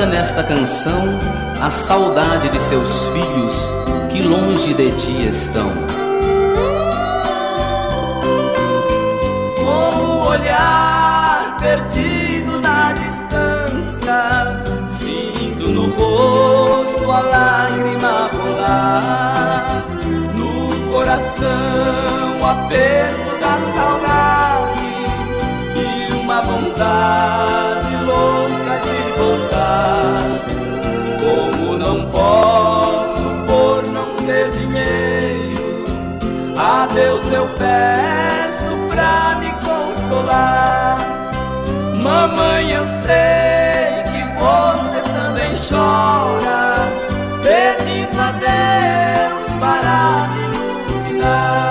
canta nesta canção a saudade de seus filhos que longe de ti estão. Com o olhar perdido na distância, sinto no rosto a lágrima rolar, no coração o aperto da saudade e uma vontade louca de voltar. Como não posso por não ter dinheiro, a Deus eu peço pra me consolar. Mamãe, eu sei que você também chora, pedindo a Deus para me iluminar.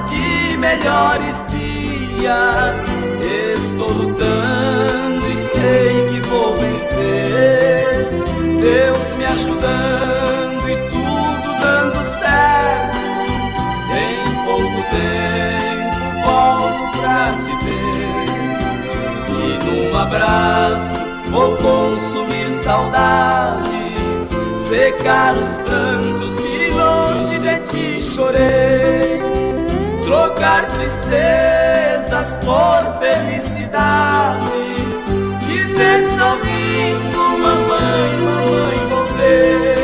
De melhores dias, estou lutando e sei que vou vencer. Deus me ajudando e tudo dando certo. Em pouco tempo volto pra te ver e num abraço vou consumir saudades, secar os prantos que longe de ti chorei, trocar tristezas por felicidades, dizer sorrindo, mamãe, mamãe, voltei.